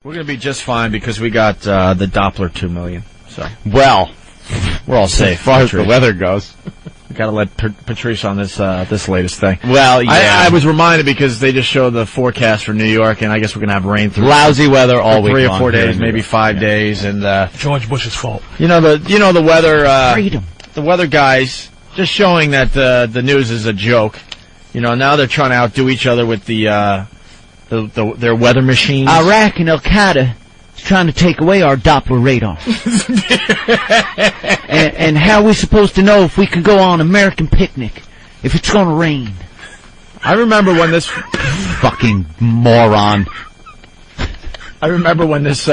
We're going to be just fine because we got the Doppler 2 million. So, well, we're all safe. As far as the weather goes. We got to let Patrice on this latest thing. Well, yeah. I was reminded because they just showed the forecast for New York, and I guess we're going to have rain through lousy weather all week 3 or 4 days, maybe 5 days, and George Bush's fault. You know the weather. Freedom. The weather guys just showing that the news is a joke. You know, now they're trying to outdo each other with their weather machines. Iraq and Al-Qaeda is trying to take away our Doppler radar. and how are we supposed to know if we can go on an American picnic if it's going to rain? I remember when this fucking moron. I remember when this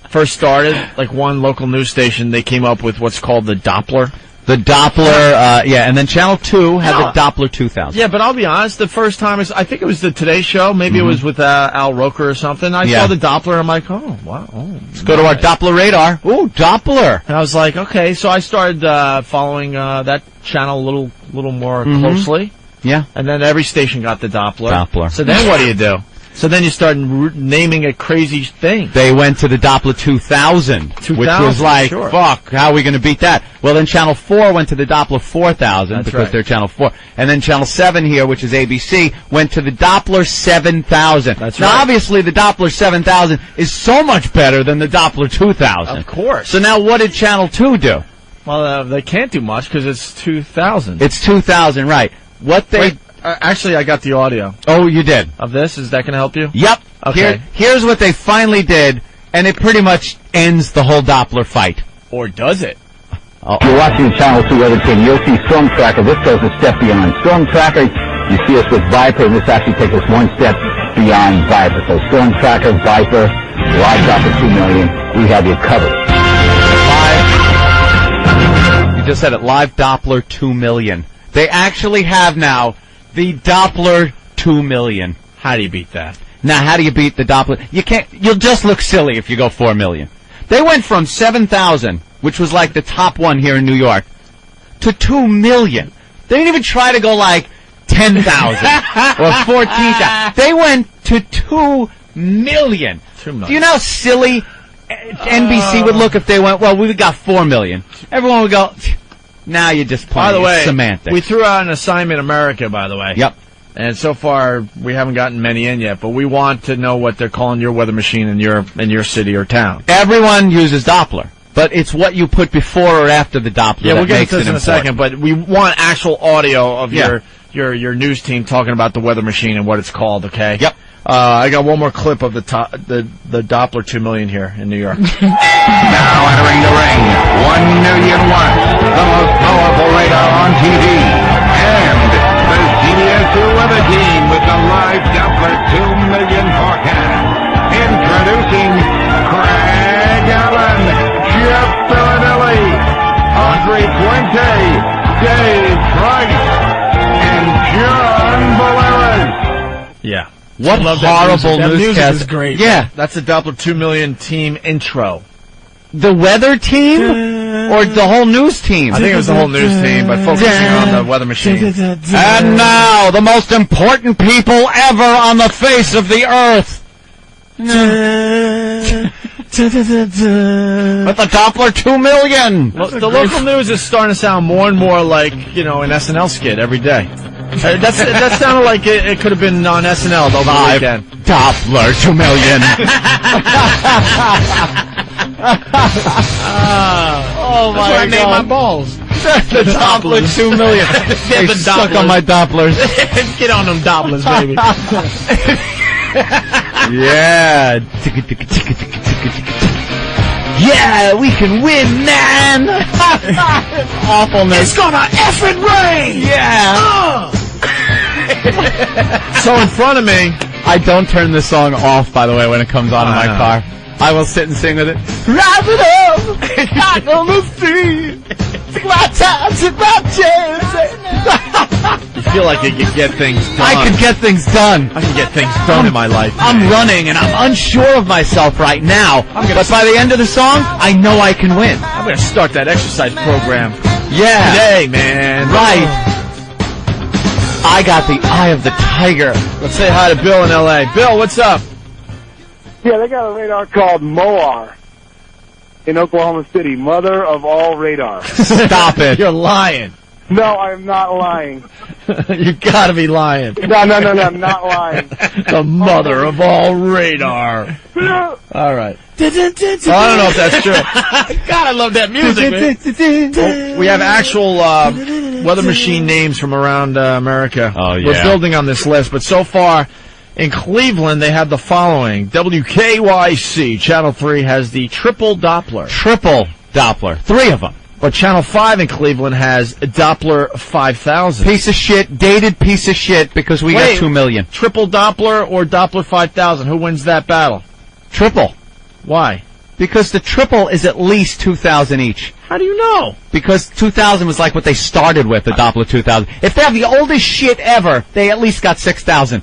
first started, like one local news station, they came up with what's called the Doppler. The Doppler, yeah, and then Channel 2 had the Doppler 2000. Yeah, but I'll be honest, the first time, I think it was the Today Show, maybe it was with Al Roker or something, I saw the Doppler, and I'm like, oh, wow. Oh, let's go to our Doppler radar. Ooh, Doppler. And I was like, okay, so I started following that channel a little more closely. Yeah. And then every station got the Doppler. So then what do? So then you start naming a crazy thing. They went to the Doppler 2000, which was like, fuck, how are we going to beat that? Well, then Channel 4 went to the Doppler 4000 because they're Channel 4. And then Channel 7 here, which is ABC, went to the Doppler 7000. That's now, obviously, the Doppler 7000 is so much better than the Doppler 2000. Of course. So now what did Channel 2 do? Well, they can't do much because it's 2000. It's 2000, right. What they... Wait. Actually, I got the audio. Oh, you did? Of this? Is that going to help you? Yep. Okay. Here's what they finally did, and it pretty much ends the whole Doppler fight. Or does it? If you're watching Channel 2 Weather Team, you'll see Storm Tracker. This goes a step beyond Storm Tracker. You see us with Viper, and this actually takes us one step beyond Viper. So Storm Tracker, Viper, live Doppler 2 million, we have you covered. You just said it, live Doppler 2 million. They actually have now the Doppler 2 million. How do you beat that? Now, how do you beat the Doppler? You can't. You'll just look silly if you go 4 million. They went from 7,000, which was like the top one here in New York, to 2 million. They didn't even try to go like 10,000 or 14,000. They went to 2 million. 2 million. Do you know how silly NBC would look if they went, well, we got 4 million? Everyone would go... Now you're just playing. By the way, semantics. We threw out an assignment America, by the way. Yep. And so far, we haven't gotten many in yet, but we want to know what they're calling your weather machine in your city or town. Everyone uses Doppler, but it's what you put before or after the Doppler. Yeah, we'll get into this in a second, but we want actual audio of your news team talking about the weather machine and what it's called, okay? Yep. I got one more clip of the Doppler 2 million here in New York. Now entering the ring, 1 million watts, the most powerful radar on TV, and the CBS 2 Weather Team with the live Doppler 2 million forecast. Introducing Craig Allen, Jeff Bellinelli, Audrey Puente, Dave Price, and John Valeris. Yeah. What horrible newscast is great. Yeah. That's the Doppler 2 million team intro. The weather team? Or the whole news team? I think it was the whole news team, but focusing on the weather machine. And now, the most important people ever on the face of the earth. With the Doppler 2 million. The local news is starting to sound more and more like, an SNL skit every day. That sounded like it could have been on SNL over the weekend. Doppler 2 million. Oh my God! That's where I made my balls. The Doppler 2 million. They suck on my Dopplers. Get on them Dopplers, baby. Yeah. Yeah, we can win, man. Awfulness. It's gonna effing rain. Yeah. So in front of me, I don't turn this song off, by the way, when it comes on in my car. I will sit and sing with it. Rise it up, out on the street. Take my time, take my chance. You feel like you could get things done. I could get things done. I can get things done in my life. I'm running, and I'm unsure of myself right now. But by the end of the song, I know I can win. I'm going to start that exercise program. Yeah. Today, man. Right. I got the eye of the tiger. Let's say hi to Bill in L.A. Bill, what's up? Yeah, they got a radar called MOAR in Oklahoma City, mother of all radar. Stop it. You're lying. No, I'm not lying. You gotta be lying. No, I'm not lying. The mother of all radar. All right. Well, I don't know if that's true. God, I love that music, man. Well, we have actual weather machine names from around America. Oh, yeah. We're building on this list, but so far in Cleveland, they have the following. WKYC, Channel 3, has the triple Doppler. Triple Doppler. 3 of them. But Channel 5 in Cleveland has Doppler 5000. Piece of shit, dated piece of shit, because we got 2 million. Triple Doppler or Doppler 5000? Who wins that battle? Triple. Why? Because the triple is at least 2,000 each. How do you know? Because 2,000 was like what they started with, the Doppler 2000. If they have the oldest shit ever, they at least got 6,000.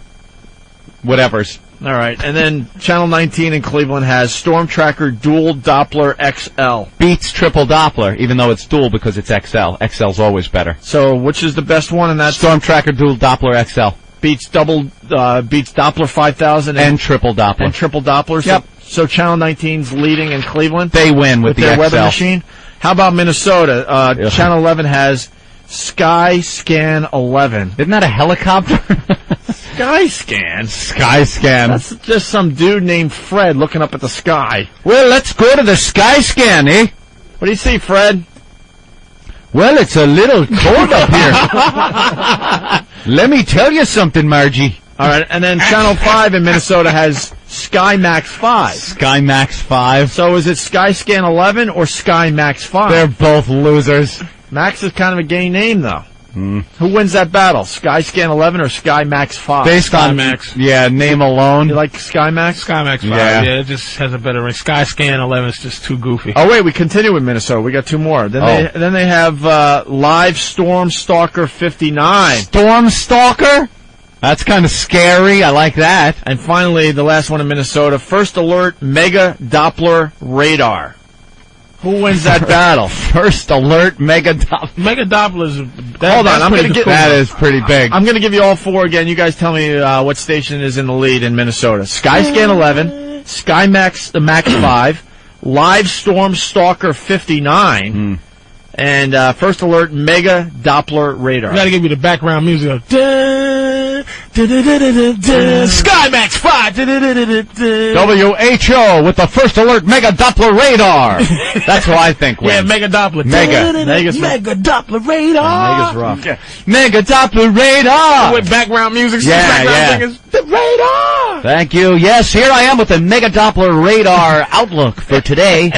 Whatevers. All right. And then Channel 19 in Cleveland has Storm Tracker Dual Doppler XL. Beats triple Doppler, even though it's dual because it's XL. XL's always better. So which is the best one in that? Storm Tracker Dual Doppler XL. Beats Doppler 5000 And triple Doppler. And triple Doppler. Yep. So Channel 19's leading in Cleveland. They win with the their XL. weather machine. How about Minnesota? Channel 11 has Skyscan 11. Isn't that a helicopter? Skyscan? Skyscan. That's just some dude named Fred looking up at the sky. Well, let's go to the Skyscan, eh? What do you see, Fred? Well, it's a little cold up here. Let me tell you something, Margie. All right, and then Channel 5 in Minnesota has SkyMax 5. SkyMax 5. So is it Skyscan 11 or SkyMax 5? They're both losers. Max is kind of a gay name, though. Who wins that battle, Skyscan 11 or SkyMax 5? Based on SkyMax. Yeah, name alone. You like SkyMax? SkyMax 5, Yeah. yeah, it just has a better ring. Skyscan 11 is just too goofy. Oh, wait, we continue with Minnesota. We got 2 more. Then they have Live Storm Stalker 59. Storm Stalker? That's kind of scary. I like that. And finally, the last one in Minnesota, First Alert Mega Doppler Radar. Who wins that battle? First Alert Mega Doppler. Mega Doppler's... Hold on, I'm going to get... That is pretty big. I'm going to give you all 4 again. You guys tell me what station is in the lead in Minnesota. Skyscan 11, SkyMax the Max 5, Live Storm Stalker 59, and First Alert Mega Doppler Radar. I got to give you the background music of... SkyMax 5! WHO with the First Alert Mega Doppler Radar. That's what I think wins. Yeah, Mega Doppler. Mega Doppler radar. Mega's rough. Mega Doppler Radar. With background music. Yeah. Singers. The radar. Thank you. Yes, here I am with the Mega Doppler Radar Outlook for today.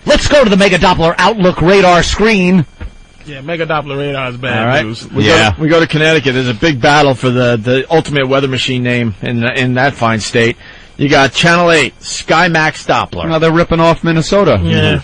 Let's go to the Mega Doppler Outlook Radar screen. Yeah, Mega Doppler radar is bad All right. news. We go to Connecticut. There's a big battle for the ultimate weather machine name in that fine state. You got Channel 8, SkyMax Doppler. Now they're ripping off Minnesota. Yeah.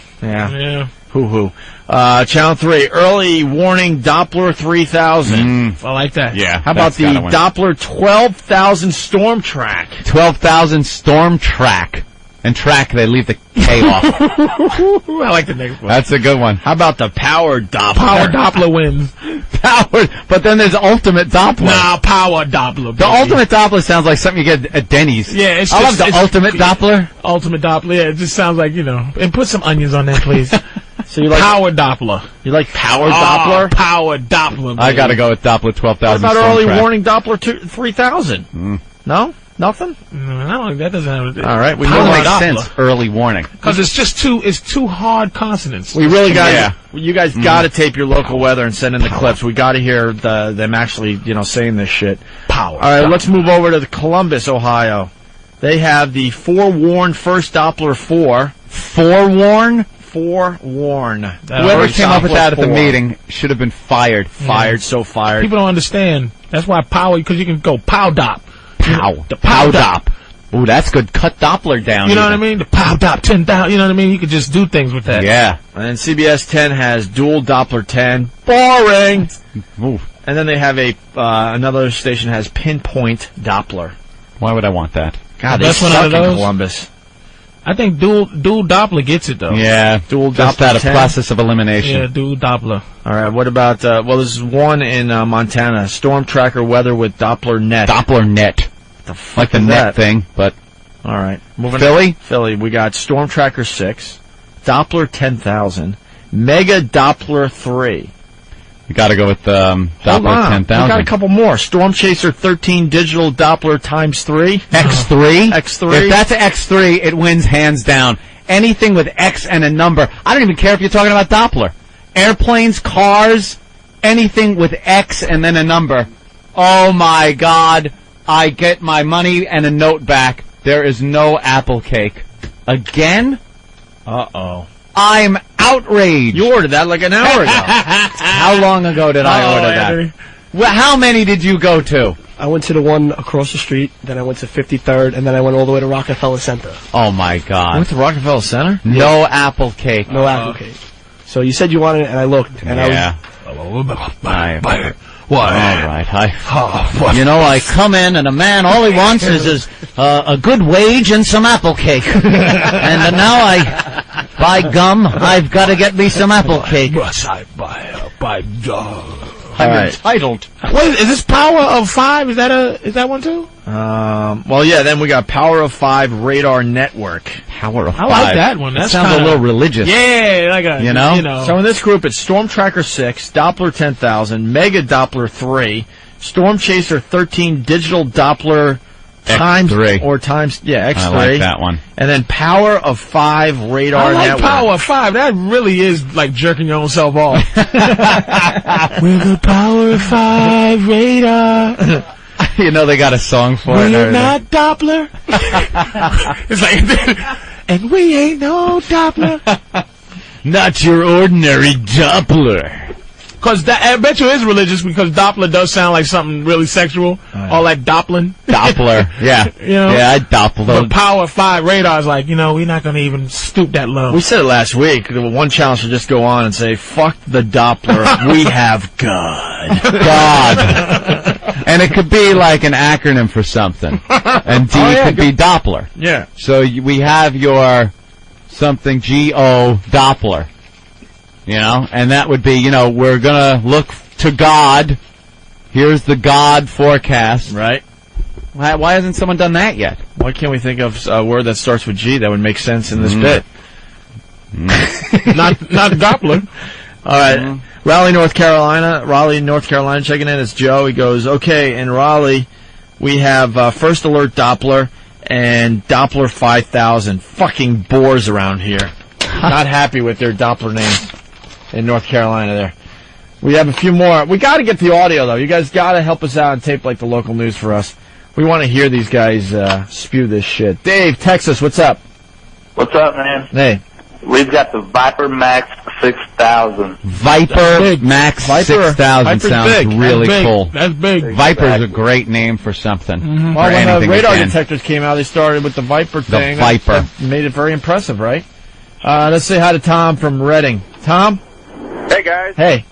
Hoo-hoo. Channel 3, Early Warning Doppler 3000. I like that. Yeah. How about the Doppler 12,000 Storm Track? 12,000 Storm Track. And track, they leave the K off. I like the next one. That's a good one. How about the Power Doppler? Power Doppler wins. Power, but then there's Ultimate Doppler. Nah, Power Doppler. The Ultimate Doppler sounds like something you get at Denny's. Yeah, it's I just, love the Ultimate Doppler. Ultimate Doppler. Yeah, it just sounds like, and put some onions on that, please. So you like Power Doppler. You like Power Doppler? Power Doppler. I gotta go with Doppler 12,000. What about Storm Early Track. Warning Doppler 3000? No? Nothing? No, I don't think that doesn't have All right, we How move makes on. sense? Early warning. Because it's too hard consonants. We really got Yeah. You guys got to tape your local weather and send in the clips. We got to hear them actually, saying this shit. Power. All right, let's move over to Columbus, Ohio. They have the Forewarn First Doppler 4. Forewarn? Forewarn. Whoever came up with that at the meeting should have been fired. Fired, so fired. People don't understand. That's why power, because you can go pow dop. Pow. The pow dop. Ooh, that's good. Cut Doppler down. You know what I mean? The pow dop 10,000. You know what I mean? You could just do things with that. Yeah. And then CBS 10 has Dual Doppler 10. Boring. Ooh. And then they have another station has Pinpoint Doppler. Why would I want that? God, The they best one out suck of in those? Columbus. I think dual Doppler gets it, though. Yeah. Dual Just Doppler out of 10. process of elimination. Yeah, dual Doppler. All right, what about, there's one in Montana, Storm Tracker Weather with Doppler Net. Doppler net. The fuck Like the is net that? thing, but All right. Moving Philly? on. Philly. We got Storm Tracker 6, Doppler 10,000, Mega Doppler 3. You got to go with Doppler Hold on. 10,000. We got a couple more. Storm Chaser 13 Digital Doppler times 3. X3? X3. If that's X3, it wins hands down. Anything with X and a number. I don't even care if you're talking about Doppler. Airplanes, cars, anything with X and then a number. Oh, my God. I get my money and a note back. There is no apple cake. Again? Uh-oh. I'm outraged. You ordered that like an hour ago. How long ago did I order that? Anthony. Well, how many did you go to? I went to the one across the street, then I went to 53rd, and then I went all the way to Rockefeller Center. Oh, my God. You went to Rockefeller Center? No apple cake. No apple cake. So you said you wanted it, and I looked, and Yeah. Why? All right. You know, I come in, and a man, all he wants is a good wage and some apple cake. And now by gum, I've got to get me some apple cake. I'm entitled. Wait, is this Power of 5? Is that one too? Well, yeah, then we got Power of 5 Radar Network. Power of I like that one. That sounds a little religious. Yeah, like a You know? So in this group, it's Storm Tracker 6, Doppler 10,000, Mega Doppler 3, Storm Chaser 13 Digital Doppler times X3. or times, yeah, X3. I like that one. And then Power of 5 Radar I like Network. Power of 5. That really is like jerking your own self off. With the Power of 5 radar. You know they got a song for it. and We're everything. not Doppler. It's like, and we ain't no Doppler. Not your ordinary Doppler. Because I bet you it is religious because Doppler does sound like something really sexual. All that Doppling. Doppler. Yeah. You know? Yeah, I The Doppler. Power of 5 radar is like, we're not going to even stoop that low. We said it last week. One challenge should just go on and say, fuck the Doppler. We have God. God. And it could be like an acronym for something. And D could be Doppler. Yeah. So we have your something G-O Doppler. You know, and that would be, we're going to look to God. Here's the God forecast. Right. Why hasn't someone done that yet? Why can't we think of a word that starts with G that would make sense in this bit? not Doppler. All right. Raleigh, North Carolina, checking in. It's Joe. He goes, okay, in Raleigh, we have First Alert Doppler and Doppler 5000. Fucking bores around here. Not happy with their Doppler names in North Carolina there. We have a few more. We got to get the audio, though. You guys got to help us out and tape like the local news for us. We want to hear these guys spew this shit. Dave, Texas, what's up? What's up, man? Hey. We've got the Viper Max 6000. Viper Max Viper. 6000 Viper's sounds big. really That's big. cool. That's big. Viper's a great name for something. Well, For when anything the radar again. detectors came out, they started with the Viper thing. Viper. That made it very impressive, right? Let's say hi to Tom from Reading. Tom? Hey, guys. Hey.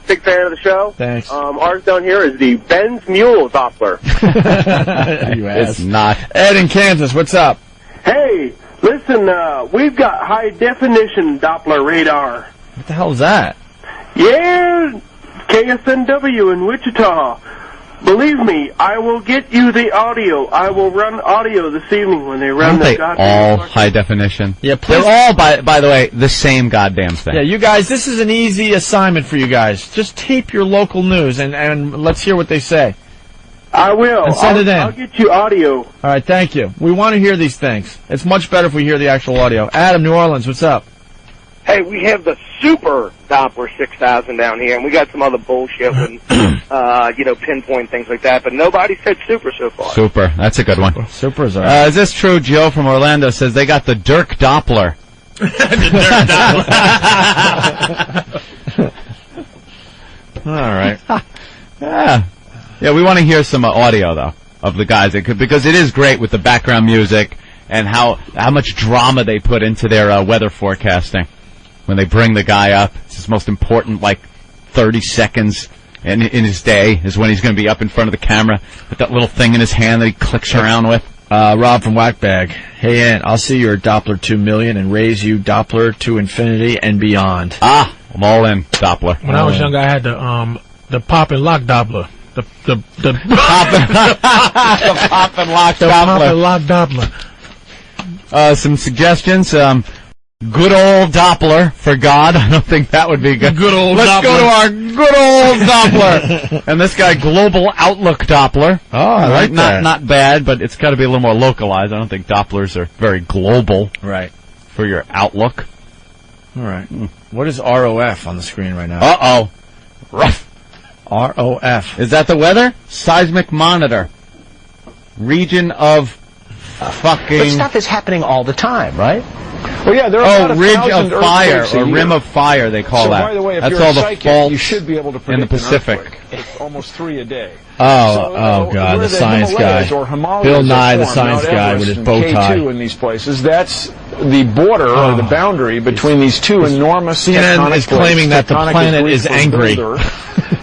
Big fan of the show. Thanks. Ours down here is the Ben's Mule Doppler. You It's ass. not. Ed in Kansas, what's up? Hey, listen, we've got high-definition Doppler radar. What the hell is that? Yeah, KSNW in Wichita. Believe me, I will get you the audio. I will run audio this evening when they run Aren't the they goddamn... all high definition? Yeah, please. They're all, by the way, the same goddamn thing. Yeah, you guys, this is an easy assignment for you guys. Just tape your local news and let's hear what they say. I will. And send it in. I'll get you audio. All right, thank you. We want to hear these things. It's much better if we hear the actual audio. Adam, New Orleans, what's up? Hey, we have the Super Doppler 6000 down here, and we got some other bullshit with, pinpoint things like that, but nobody said Super so far. Super. That's a good one. Super's all right. Is this true? Joe from Orlando says they got the Dirk Doppler. All right. Yeah, we want to hear some audio, though, of the guys. Because it is great with the background music and how much drama they put into their weather forecasting. When they bring the guy up, it's his most important, 30 seconds in his day is when he's going to be up in front of the camera with that little thing in his hand that he clicks around with. Rob from Whackbag. Hey, Ant, I'll see your Doppler 2 million and raise you Doppler to infinity and beyond. I'm all in, Doppler. When I was young, I had the pop and lock Doppler. The Pop and lock pop Doppler. and lock Doppler. Some suggestions. Good old Doppler for God. I don't think that would be good. Good old Let's Doppler. go to our good old Doppler. And this guy, Global Outlook Doppler. Oh, I like that. Not bad, but it's got to be a little more localized. I don't think Dopplers are very global Right. for your outlook. All right. What is ROF on the screen right now? Uh-oh. Rough. ROF. Is that the weather? Seismic monitor. Region of fucking... But stuff is happening all the time, right? Well, yeah, there are about ridge 1,000 of fire, earththquakes a or year. rim of fire, they call so, that. by the way, if That's you're all a the psychic, faults you should be able to predict in the Pacific. An earthquake. It's almost 3 a day. Oh, God, the science guy. Bill Nye, the science guy with his bow tie. K2 in these places, that's the border or the boundary between these two enormous CNN tectonic is claiming that the tectonic planet Greek is for angry. builder.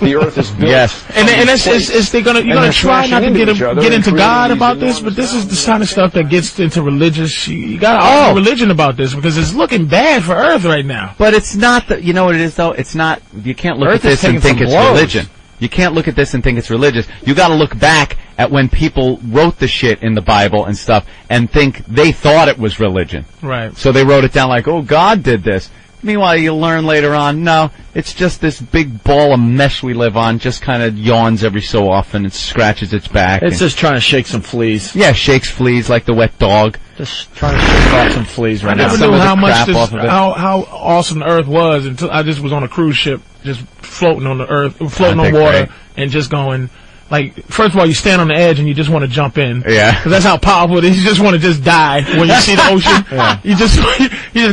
The Earth is built. Yes. And is they gonna try not to get into God about this, but this is the kind of stuff that gets into religious. You gotta argue religion about this because it's looking bad for Earth right now. But it's not the, you know what it is though? It's not, you can't look Earth at is this and taking think some it's blows. religion. You can't look at this and think it's religious. You gotta look back at when people wrote the shit in the Bible and stuff and think they thought it was religion. Right. So they wrote it down like, oh, God did this. Meanwhile, you learn later on, no, it's just this big ball of mesh we live on, just kind of yawns every so often and scratches its back. It's just trying to shake some fleas. Yeah, shakes fleas like the wet dog. Just trying to shake off some fleas right I now. never Some knew of the how much crap this, off of it. how awesome the Earth was until I just was on a cruise ship, just floating on the Earth, floating I on think water, great. and just going. Like, first of all, you stand on the edge and you just want to jump in. Yeah. Because that's how powerful it is. You just want to just die when you see the ocean. Yeah. You just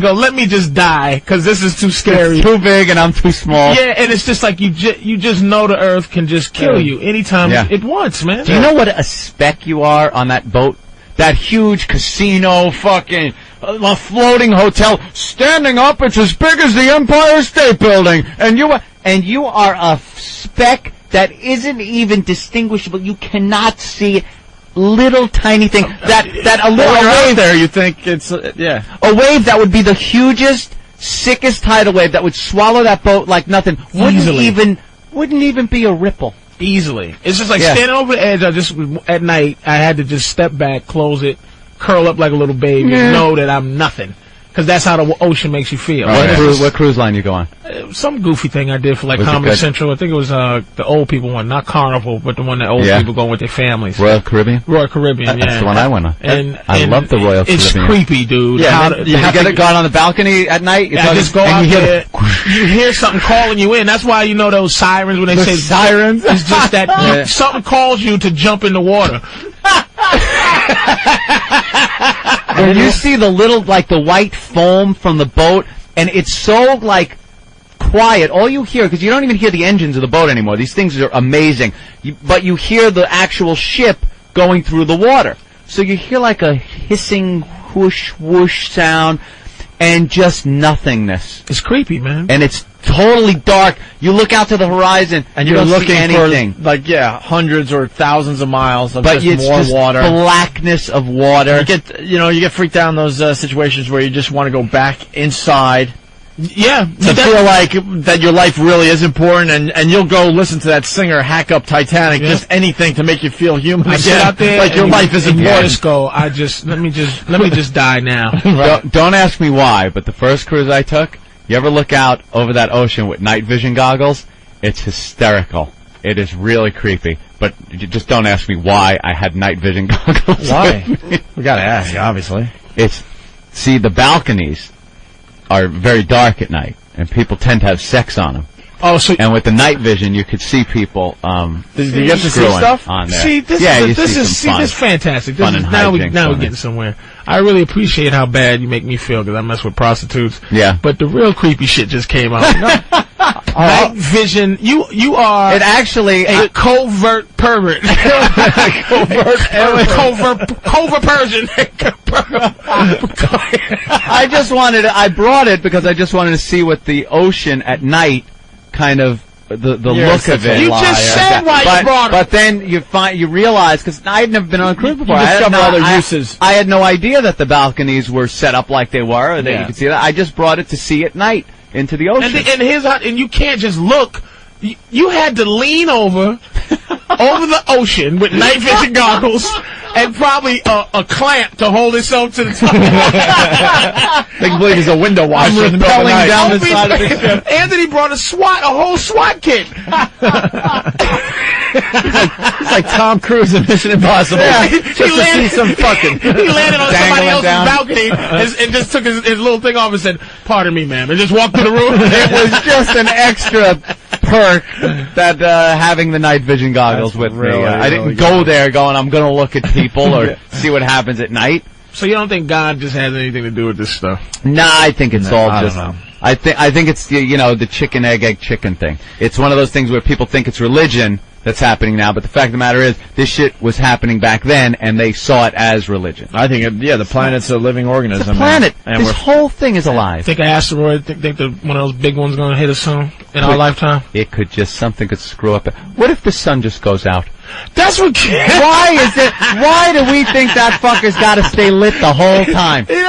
go, let me just die, because this is too scary. It's too big and I'm too small. Yeah, and it's just like you just know the Earth can just kill you anytime it wants, man. Do you know what a speck you are on that boat? That huge casino, fucking a floating hotel, standing up, it's as big as the Empire State Building, and you are a speck that isn't even distinguishable. You cannot see little tiny thing. That a little out wave there, you think it's yeah. A wave that would be the hugest, sickest tidal wave that would swallow that boat like nothing. Wouldn't even be a ripple. Easily. It's just like standing over the edge. At night, I had to just step back, close it, curl up like a little baby, and know that I'm nothing. Because that's how the ocean makes you feel. What cruise line you go on? Some goofy thing I did for like Was it Comedy good? Central. I think it was the old people one, not Carnival, but the one that old people go with their families. Royal Caribbean? Royal Caribbean, That's the one I went on. And I love the Royal It's Caribbean. creepy, dude. Yeah, you get it gone on the balcony at night? I just go out there. You hear something calling you in. That's why you know those sirens when they say sirens. It's just that something calls you to jump in the water. When you see the little, like, the white foam from the boat, and it's so, like, quiet, all you hear, because you don't even hear the engines of the boat anymore. These things are amazing. But you hear the actual ship going through the water. So you hear, like, a hissing whoosh, whoosh sound, and just nothingness. It's creepy, man. And it's totally dark. You look out to the horizon, And you you're don't looking see anything. for, like, hundreds or thousands of miles of But just it's more just water. blackness of water. You get freaked out in those situations where you just want to go back inside. Yeah. To feel like that your life really is important, and you'll go listen to that singer hack up Titanic, just anything to make you feel human I again. sit out there like your life is and you important. just go, let me just die now. Don't ask me why, but the first cruise I took, you ever look out over that ocean with night vision goggles? It's hysterical. It is really creepy. But you just don't ask me why I had night vision goggles. Why? We gotta ask, obviously. See, the balconies are very dark at night, and people tend to have sex on them. Oh, so and with the night vision, you could see people. Did you get to see stuff on there? See, this is fantastic. Now we're getting somewhere. I really appreciate how bad you make me feel because I mess with prostitutes. Yeah. But the real creepy shit just came out. Night vision. You are a covert pervert. Covert Persian. I brought it because I just wanted to see what the ocean at night kind of the look of it. You just said why you brought it. But then you realize, because I had never been on a cruise before. You discover other uses. I had no idea that the balconies were set up like they were, or that you could see that. I just brought it to see at night into the ocean. And you can't just look. You had to lean over over the ocean with night vision goggles and probably a clamp to hold himself to the top. They can believe he's a window washer. I'm rappelling down the side of the ship. Anthony brought a whole SWAT kit. He's like Tom Cruise in Mission Impossible. Yeah. Just to see some fucking. He landed on somebody else's down. balcony and just took his little thing off and said, "Pardon me, ma'am," and just walked through the room. It was just an extra perk that having the night vision goggles with me. I didn't go there going, I'm going to look at people or see what happens at night. So you don't think God just has anything to do with this stuff? Nah, I think it's all I just. don't know. I think it's the chicken egg chicken thing. It's one of those things where people think it's religion that's happening now, but the fact of the matter is this shit was happening back then, and they saw it as religion. I think the planet's a living organism. It's a planet. And This whole thing is alive. Think an asteroid? Think one of those big ones going to hit us soon in our lifetime? It could something could screw up. What if the sun just goes out? That's what. Why do we think that fucker's got to stay lit the whole time? There's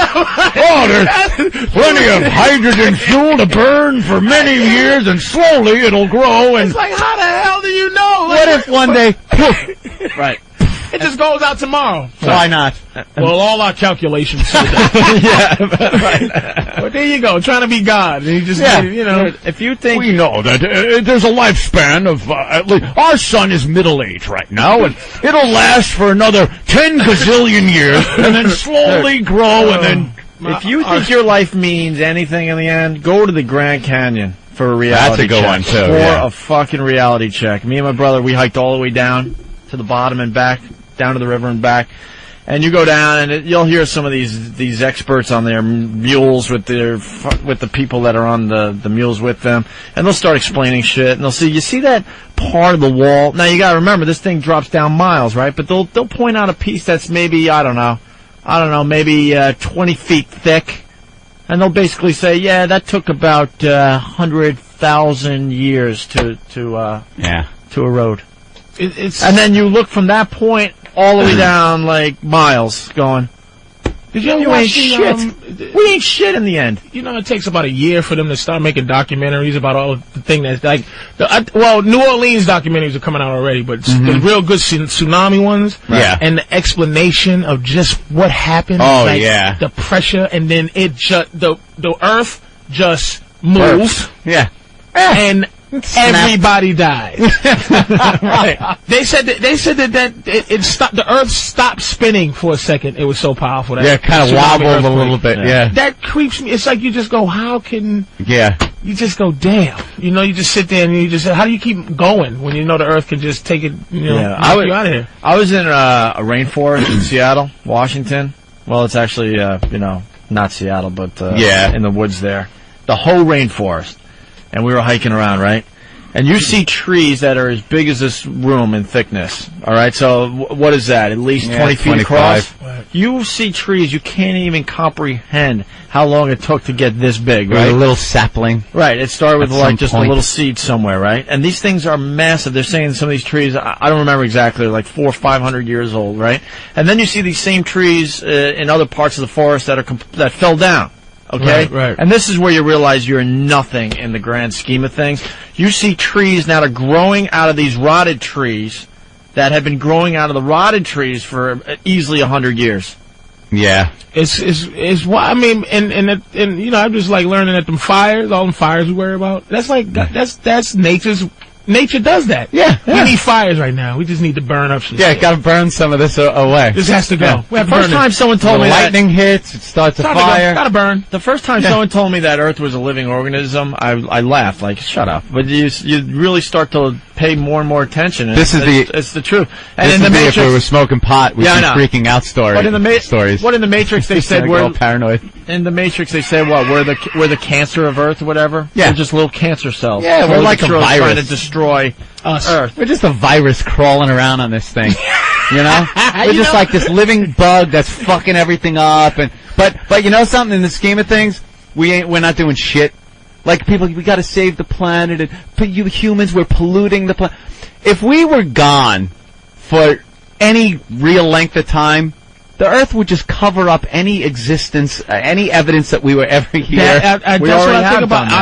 Plenty of hydrogen fuel to burn for many years, and slowly it'll grow. And It's like, how the hell do you know? what if one day, right. It just goes out tomorrow. why not? Well, all our calculations say that. Right. But there you go, trying to be God. And he just, If you think We know that there's a lifespan of at least our sun is middle age right now, and it'll last for another 10 gazillion years, and then slowly grow, and then. if you think your life means anything in the end, go to the Grand Canyon for a reality That's a good check. one, too, For yeah. a fucking reality check. Me and my brother, we hiked all the way down to the bottom and back, down to the river and back. And you go down, and you'll hear some of these experts on their mules with the people that are on the mules with them, and they'll start explaining shit. And they'll say, "You see that part of the wall? Now you got to remember this thing drops down miles, right? But they'll point out a piece that's maybe I don't know, maybe 20 feet thick, and they'll basically say, yeah, that took about 100,000 years to erode. And then you look from that point all the way down like miles, going, Did you ever you watch ain't shit. We ain't shit in the end. You know, it takes about a year for them to start making documentaries about all the thing that's like. New Orleans documentaries are coming out already, but the real good tsunami ones, Yeah. and the explanation of just what happened. Oh, like, yeah. the pressure, and then it just the Earth just moves, Yeah. and everybody died. Right. They said that it stopped. The Earth stopped spinning for a second. It was so powerful. That Yeah, kind of tsunami wobbled a earthquake. little bit. Yeah. That creeps me. It's like you just go, how can Yeah. you just go, damn? You know, you just sit there and you just, how do you keep going when you know the Earth can just take it, knock you out of here? I was in a rainforest in Seattle, Washington. Well, it's actually, not Seattle, but in the woods there. The whole rainforest. And we were hiking around, right? And you see trees that are as big as this room in thickness. All right, so what is that? At least 20 feet across? You see trees, you can't even comprehend how long it took to get this big, right? With a little sapling. Right, it started with At like some just point. a little seed somewhere, right? And these things are massive. They're saying some of these trees, I don't remember exactly, like 400 or 500 years old, right? And then you see these same trees in other parts of the forest that fell down. Okay? Right. And this is where you realize you're nothing in the grand scheme of things. You see trees now that are growing out of these rotted trees that have been growing out of the rotted trees for easily 100 years. Yeah. It's why, I mean, and I'm just like learning that all them fires we worry about, that's like, that's nature does that. Yeah. We need fires right now. We just need to burn up some Yeah, shit. got to burn some of this away. This has to go. Yeah. We have The to first burn time it. someone told The me that, lightning hits, it starts a fire. Gotta burn. the first time someone told me that Earth was a living organism, I laughed, like, shut up. But you really start to pay more and more attention. And This is it's the truth. And This in the would be Matrix, if we were smoking pot, we'd Yeah, I be know. freaking out stories. What in the Matrix they said We're all we're paranoid. in the Matrix they said what we're the cancer of Earth or whatever. Yeah. We're just little cancer cells. Yeah, we're Slowly like but a surely virus. trying to destroy Us. Earth. We're just a virus crawling around on this thing. You know? We're just like this living bug that's fucking everything up. But you know something? In the scheme of things, we're not doing shit. Like people, we got to save the planet. And you humans, we're polluting the planet. If we were gone for any real length of time, the Earth would just cover up any existence, any evidence that we were ever here. That's what I think about.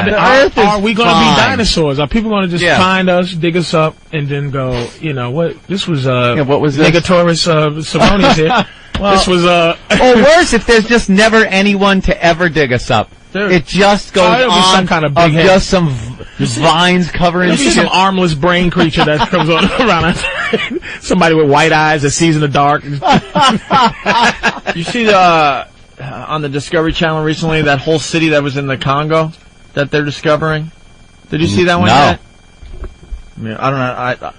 Are we going to be dinosaurs? Are people going to just find us, dig us up, and then go, you know, what? This was, what was this? Negatoris Simonis here. Well, this was, or worse, if there's just never anyone to ever dig us up. Dude. It just goes on some kind of big head. Just some vines covering shit. Some armless brain creature that comes on around. Somebody with white eyes that sees in the dark. You see on the Discovery Channel recently that whole city that was in the Congo that they're discovering? Did you see that one yet? I mean, I don't know.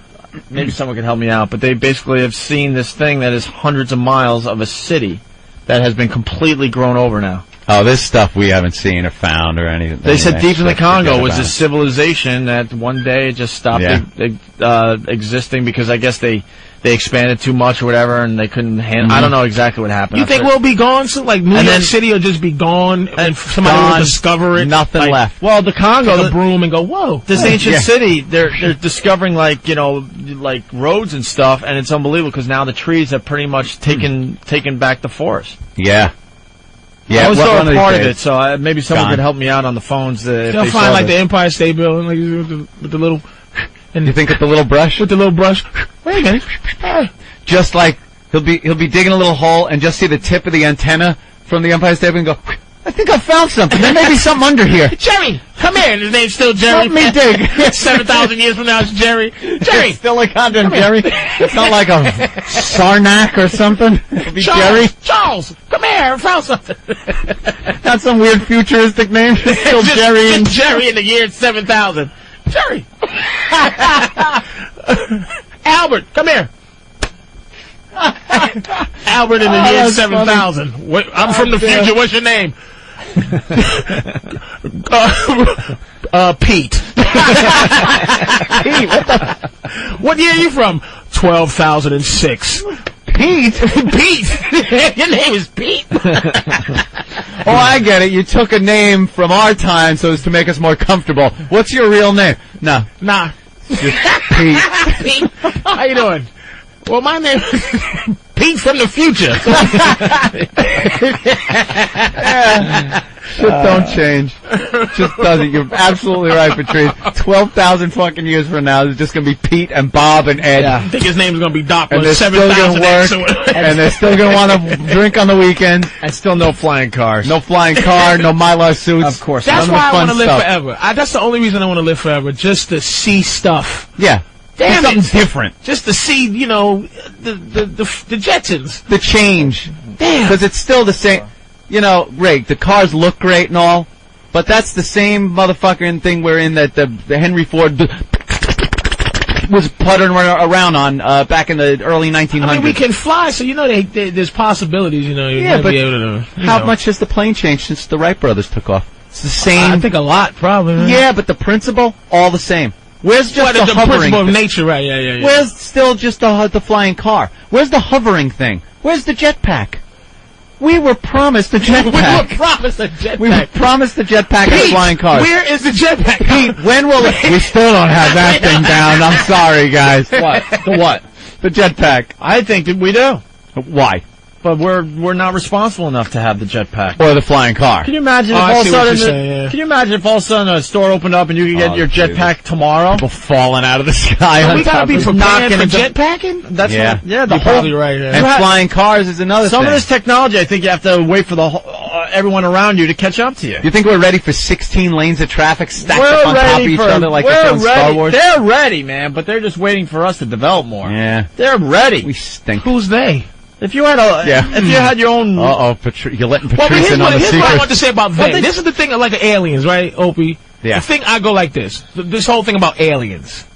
Maybe someone can help me out, but they basically have seen this thing that is hundreds of miles of a city that has been completely grown over now. Oh, this stuff we haven't seen or found or anything. They said deep in the Congo was a civilization that one day just stopped existing because I guess they expanded too much or whatever and they couldn't handle. I don't know exactly what happened. You think we'll be gone soon? Like New York City will just be gone and somebody will discover it? Nothing left. Well, the Congo, take a broom and go, whoa. This ancient city, they're discovering like roads and stuff, and it's unbelievable because now the trees have pretty much taken back the forest. Yeah. Yeah, I was still a part of it, so maybe someone could help me out on the phones. They'll find like the Empire State Building like, with the little. And you think with the little brush? With the little brush. Wait a minute. Just like he'll be digging a little hole and just see the tip of the antenna from the Empire State Building and go, I think I found something. There may be something under here. Jerry, come here. And his name's still Jerry. Let me dig. 7,000 years from now, it's Jerry. Jerry. It's still a goddamn Jerry. It's not like a Sarnak or something. It'll be Jerry. Charles, come here. I found something. Not some weird futuristic name. It's still Jerry. Just Jerry in the year 7,000. Jerry. Albert, come here. Albert in the year 7,000. I'm from the future. What's your name? Pete. Pete, what year are you from? 12,006. Pete? Pete? Your name is Pete? Oh, I get it. You took a name from our time so as to make us more comfortable. What's your real name? Nah. Just Pete. Pete, how you doing? Well, my name is Pete from the future. Shit don't change. Just doesn't. You're absolutely right, Patrice. 12,000 fucking years from now, there's just going to be Pete and Bob and Ed. I think his name's going to be Doppler. And they're still going to work. And they're still going to want to drink on the weekends. And still no flying cars. No flying car, no Mylar suits. Of course. That's why I want to live forever. That's the only reason I want to live forever. Just to see stuff. Yeah. Damn something different. Just to see, the Jetsons. The change. Damn. Because it's still the same. Ray, the cars look great and all, but that's the same motherfucking thing we're in that the Henry Ford was puttering around on back in the early 1900s. I mean, we can fly, so there's possibilities. You're gonna be able to. How much has the plane changed since the Wright brothers took off? It's the same. I think a lot, probably. Man. Yeah, but the principle, all the same. Where's just the hovering principle of nature, right? Yeah. Where's still just the flying car? Where's the hovering thing? Where's the jetpack? We were promised a jetpack. We were promised a jetpack and flying cars. Where is the jetpack? Pete, when will it? We still don't have that thing down. I'm sorry, guys. What? The what? The jetpack. I think that we do. Why? But we're not responsible enough to have the jetpack or the flying car. Can you imagine if all of a sudden? Can you imagine if all of a sudden a store opened up and you could get your jetpack tomorrow? People falling out of the sky. We gotta be prepared for jetpacking. That's the whole. Probably right. Yeah. And flying cars is another. Some of this technology, I think you have to wait for everyone around you to catch up to you. You think we're ready for 16 lanes of traffic stacked up on top of each other like it's on Star Wars? They're ready, man, but they're just waiting for us to develop more. Yeah, they're ready. We stink. Who's they? If you had if you had your own. You're letting Patrice in on the secret. Here's what I want to say about them. This is the thing, like the aliens, right, Opie? Yeah. The thing I go like this. This whole thing about aliens.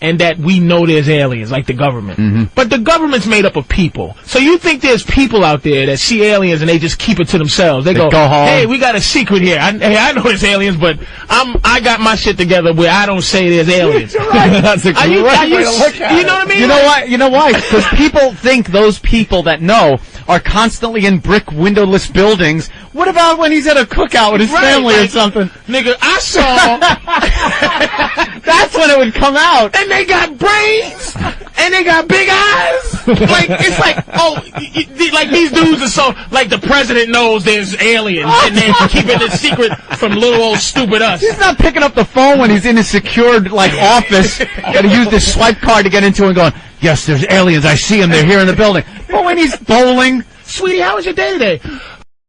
And that we know there's aliens, like the government. Mm-hmm. But the government's made up of people. So you think there's people out there that see aliens and they just keep it to themselves. They go home. Hey, we got a secret here. I know there's aliens, but I got my shit together where I don't say there's aliens. You're right. That's a great way to look at it. You know what I mean? You know why? Because people think those people that know are constantly in brick windowless buildings. What about when he's at a cookout with his family or something? Nigga, I saw. That's when it would come out. And they got brains, and they got big eyes. Like, it's like, like these dudes are so, like the president knows there's aliens and they're keeping it secret from little old stupid us. He's not picking up the phone when he's in his secured, office. Gotta use this swipe card to get into and going, yes, there's aliens. I see them. They're here in the building. But when he's bowling, sweetie, how was your day today?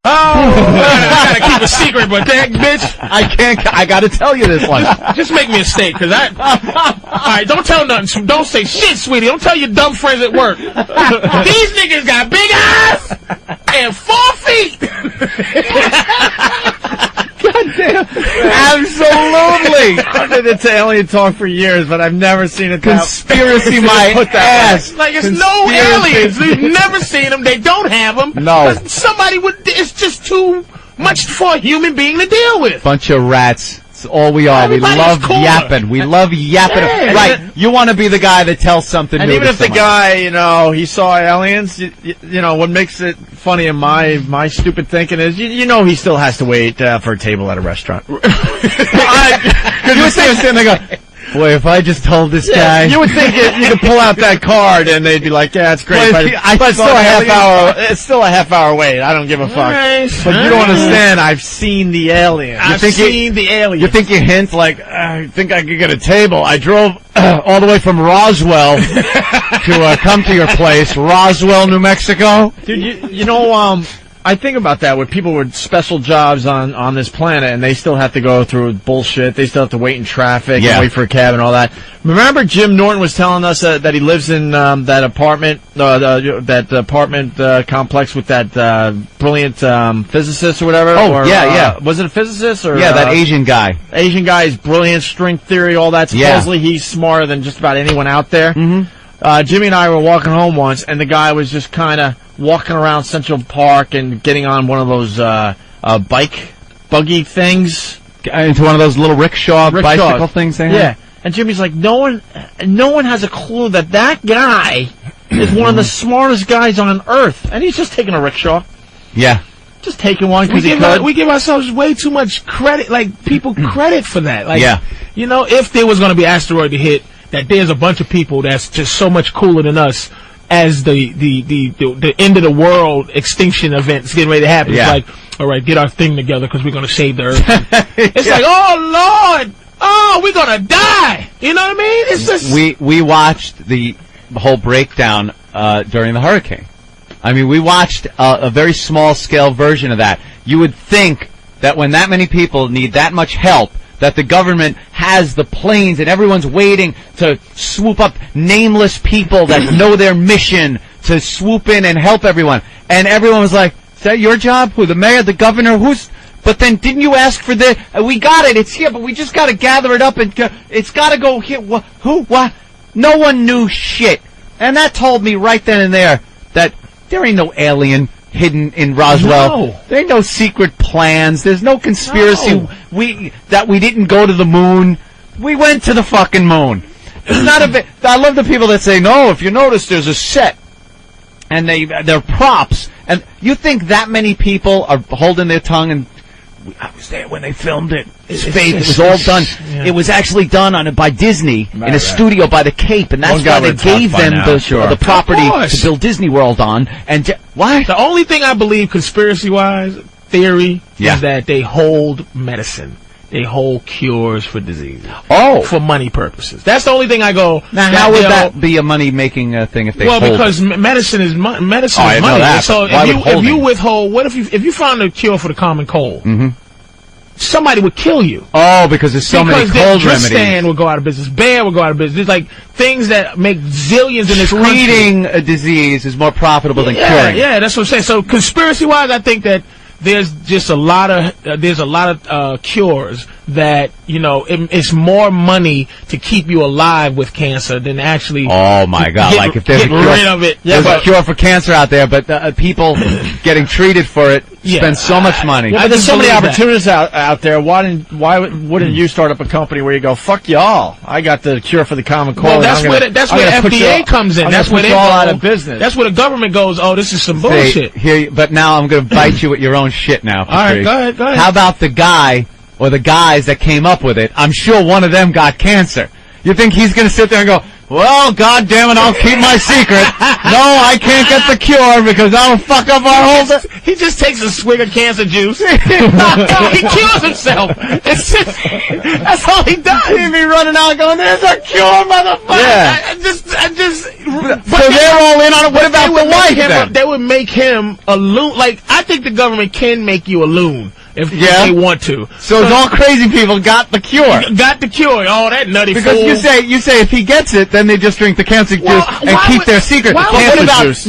Oh, I gotta keep a secret, but that bitch, I gotta tell you this one. Just make me a steak, cause alright, don't tell nothing. Don't say shit, sweetie. Don't tell your dumb friends at work. These niggas got big eyes and 4 feet. Goddamn. Absolutely. I've been into alien talk for years, but I've never seen it. Conspiracy my ass. Like, it's no aliens. We've never seen them. They don't have them. No. Somebody would, it's just too much for a human being to deal with. Bunch of rats. That's all we are. Everybody's we love cooler. yapping. We love yapping. Yeah. Right. You want to be the guy that tells something And new even to if the someone. guy, he saw aliens, what makes it funny in my stupid thinking is, he still has to wait for a table at a restaurant. You would say, sitting there go, boy, if I just told this guy. You would think you could pull out that card and they'd be like, yeah, it's great, but it's still a half hour. It's still a half hour wait. I don't give a fuck. Nice. But you don't understand. I've seen the alien. I've seen the alien. You think you hint like, I think I could get a table. I drove all the way from Roswell to come to your place, Roswell, New Mexico. Dude, I think about that with people with special jobs on this planet, and they still have to go through bullshit. They still have to wait in traffic and wait for a cab and all that. Remember Jim Norton was telling us that he lives in that apartment complex with that brilliant physicist or whatever? Yeah. Was it a physicist? Or Yeah, that Asian guy. Asian guy is brilliant, string theory, all that. Supposedly he's smarter than just about anyone out there. Mm-hmm. Jimmy and I were walking home once, and the guy was just kind of walking around Central Park and getting on one of those buggy things. Into one of those little rickshaw bicycle things they have? Yeah. And Jimmy's like, no one has a clue that guy is one of the smartest guys on Earth. And he's just taking a rickshaw. Yeah. Just taking one because he could. We give ourselves way too much credit, like, people credit for that. Like, yeah. If there was going to be an asteroid to hit, that there's a bunch of people that's just so much cooler than us as the end of the world extinction event's getting ready to happen. Yeah. It's like, all right, get our thing together because we're going to save the Earth. It's like, oh, Lord, we're going to die. You know what I mean? It's just... We watched the whole breakdown during the hurricane. I mean, we watched a very small-scale version of that. You would think that when that many people need that much help, that the government has the planes and everyone's waiting to swoop up nameless people that know their mission to swoop in and help everyone. And everyone was like, is that your job? Who, the mayor, the governor? But then didn't you ask for the, we got it, it's here, but we just got to gather it up and it's got to go here. Who? What? No one knew shit. And that told me right then and there that there ain't no alien hidden in Roswell. No. There ain't no secret plans. There's no conspiracy. No. We didn't go to the moon. We went to the fucking moon. It's not a bit. I love the people that say, no, if you notice there's a set and they're props. And you think that many people are holding their tongue and I was there when they filmed it. It's fake. It was all done. Yeah. It was actually done by Disney in a studio by the Cape, and that's why they gave them the property to build Disney World on. And why? The only thing I believe, conspiracy-wise, theory, is that they hold medicine. They hold cures for disease. Oh, for money purposes. That's the only thing I go. Now, how would that be a money-making thing if they? Well, hold because medicine is money. Medicine is money. That. So if you withhold, what if you found a cure for the common cold? Mm-hmm. Somebody would kill you. Oh, because there's so many cold remedies. Tristan would go out of business. Bayer would go out of business. There's like things that make zillions in this country. Treating a disease is more profitable than curing. Yeah, that's what I'm saying. So conspiracy-wise, I think that there's just a lot of cures that, it's more money to keep you alive with cancer than actually. Oh my God! Like if there's a cure for cancer out there, but people getting treated for it spend so much money. Yeah, but there's so many opportunities out there. Why wouldn't you start up a company where you go, fuck y'all, I got the cure for the common cold. Well, that's where FDA comes in. That's where they all out of business. That's where the government goes, oh, this is some bullshit. But now I'm going to bite you with your own shit now, Patrice. All right, go ahead. How about the guy or the guys that came up with it? I'm sure one of them got cancer. You think he's going to sit there and go, well, goddamn it, I'll keep my secret. No, I can't get the cure because I'll fuck up our whole... He just takes a swig of cancer juice. He kills himself. That's all he does. He'd be running out going, there's a cure, motherfucker. Yeah. So they're all in on it. What about the wife then? They would make him a loon. Like, I think the government can make you a loon. If they want to. So all crazy people got the cure. Got the cure. All that nutty because fool. you say if he gets it, then they just drink the cancer juice and keep their secret. What about his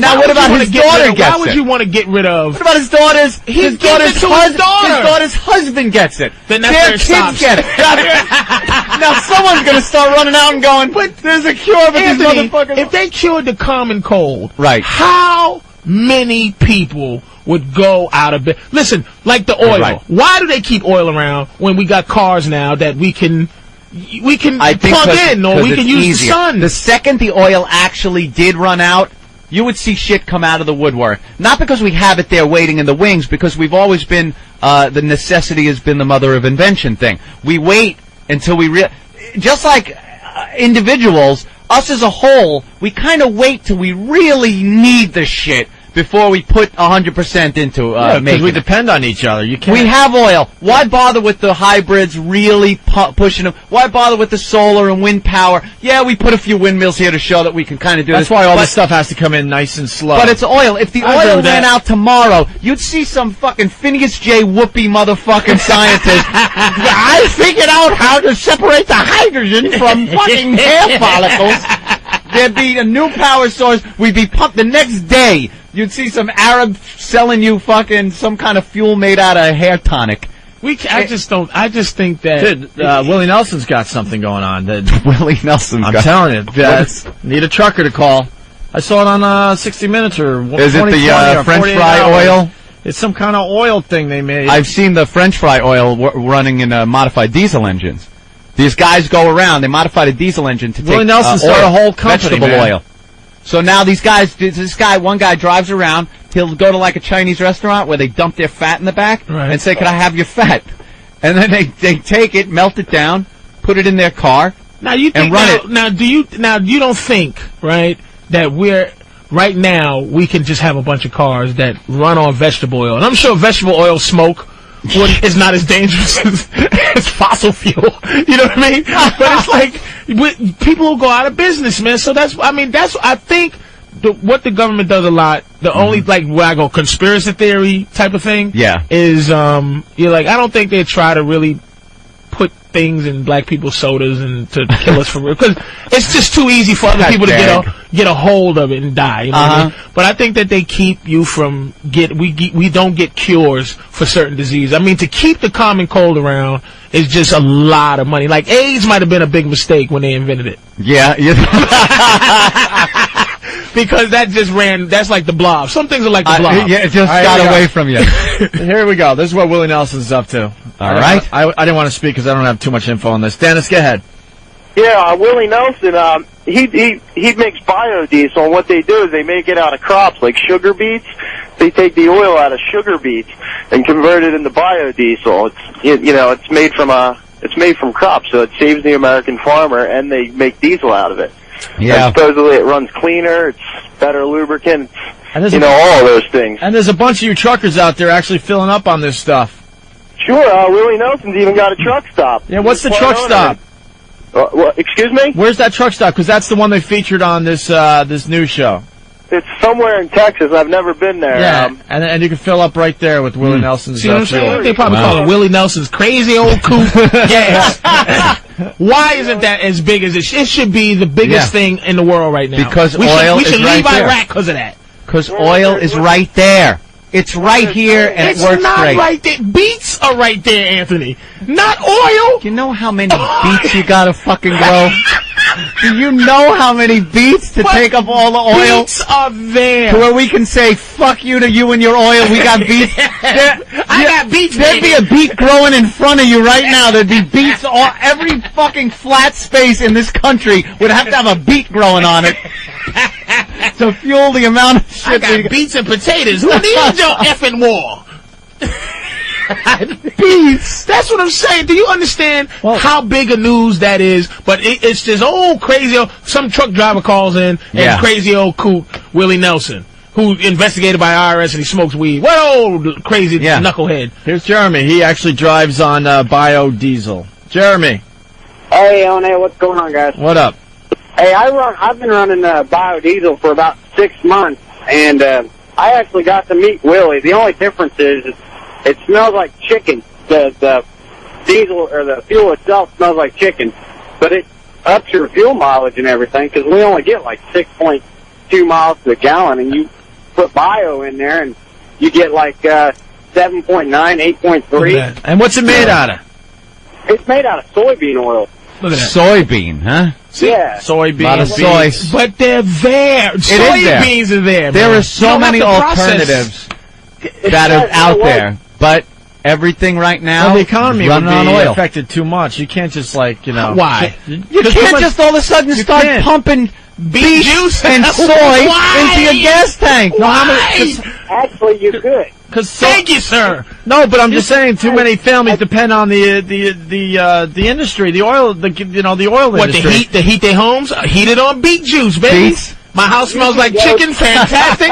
daughter? Why would you want to get rid of? What about his daughters? His daughter's daughter. His daughter's husband gets it. Then that's their kids get it. Now someone's going to start running out and going, but there's a cure, but Anthony, these motherfuckers... If they cured the common cold, right? How many people would go out of bed? Listen, like the oil. Right. Why do they keep oil around when we got cars now that we can plug in or we can use the sun? The second the oil actually did run out, you would see shit come out of the woodwork. Not because we have it there waiting in the wings, because we've always been, the necessity has been the mother of invention thing. We wait until we just like individuals, us as a whole, we kind of wait till we really need the shit before we put 100% into because we depend on each other. You can't. We have oil. Why bother with the hybrids really pushing them? Why bother with the solar and wind power? Yeah, we put a few windmills here to show that we can kind of do this. That's why all this stuff has to come in nice and slow. But it's oil. If the oil ran out tomorrow, you'd see some fucking Phineas J. Whoopi motherfucking scientist. I figured out how to separate the hydrogen from fucking hair follicles. There'd be a new power source. We'd be pumped the next day. You'd see some Arab selling you fucking some kind of fuel made out of hair tonic. I just think that... Dude, Willie Nelson's got something going on. Willie Nelson's I'm telling you. Need a trucker to call. I saw it on 60 Minutes or Is it the French fry oil? It's some kind of oil thing they made. I've seen the French fry oil running in modified diesel engines. These guys go around, they modified a diesel engine to Willie take Nelson started a whole company, vegetable oil. So now these guys, one guy drives around, he'll go to like a Chinese restaurant where they dump their fat in the back and say, can I have your fat? And then they take it, melt it down, put it in their car, and run it. Now, you don't think, right, that right now, we can just have a bunch of cars that run on vegetable oil. And I'm sure vegetable oil smoke is not as dangerous as fossil fuel. You know what I mean? But it's like, people will go out of business, man. So I think what the government does a lot, the only, like, where I go conspiracy theory type of thing, is, you're like, I don't think they try to really put things in black people's sodas and to kill us for real, because it's just too easy for other people to get a hold of it and die. You know what I mean? But I think that they keep you from we don't get cures for certain diseases. I mean, to keep the common cold around is just a lot of money. Like AIDS might have been a big mistake when they invented it. Yeah. Because that's like the blob. Some things are like the blob. Yeah, it just got away from you. Here we go. This is what Willie Nelson's up to. All right. I didn't want to speak because I don't have too much info on this. Dennis, go ahead. Yeah, Willie Nelson, he makes biodiesel, and what they do is they make it out of crops like sugar beets. They take the oil out of sugar beets and convert it into biodiesel. It's made from crops, so it saves the American farmer, and they make diesel out of it. Yeah. And supposedly it runs cleaner, it's better lubricant, and all those things. And there's a bunch of you truckers out there actually filling up on this stuff. Sure, Willie Nelson's even got a truck stop. Yeah, what's the truck stop? Excuse me? Where's that truck stop? Because that's the one they featured on this news show. It's somewhere in Texas. I've never been there. Yeah, and you can fill up right there with Willie Nelson's. See what I'm saying? They probably call it Willie Nelson's crazy old coupe gas. Why isn't that as big as it should be? The biggest thing in the world right now. Because we oil should is leave right there. Iraq because of that. Because oil is right there. It's right here, and it works great. It's not right there. Beets are right there, Anthony. Not oil. You know how many beets you gotta fucking grow? Do you know how many beets to take up all the oil? Beets are there. To where we can say, fuck you to you and your oil, we got beets. I got beets, There'd be a beet growing in front of you right now. There'd be beets every fucking flat space in this country would have to have a beet growing on it. To fuel the amount of shit. I got beets and potatoes. Who needs your effing war? Beats. That's what I'm saying. Do you understand how big a news that is? But it's this old crazy old, some truck driver calls in and crazy old coot Willie Nelson, who investigated by IRS and he smokes weed. What old crazy knucklehead? Here's Jeremy. He actually drives on biodiesel. Jeremy. Hey, One, what's going on, guys? What up? Hey, I've been running biodiesel for about 6 months, and I actually got to meet Willie. The only difference is it smells like chicken. The diesel or the fuel itself smells like chicken, but it ups your fuel mileage and everything because we only get like 6.2 miles to the gallon, and you put bio in there and you get like 7.9, 8.3. And what's it made out of? It's made out of soybean oil. Look at that. Soybean, huh? Yeah. Soybeans. A lot of soy. But they're there. Soybeans are there. There man. are so many alternatives that are out there, but everything right now, well, the economy would running on be oil. affected too much. You can't just Why? You can't just all of a sudden start pumping beef juice and soy into your gas tank. Actually, you could. Thank you, sir. No, but I'm just saying, too many families depend on the industry, the oil, the oil industry. What, to heat their homes? Heated on beet juice, baby. Beets? My house smells like chicken. Fantastic.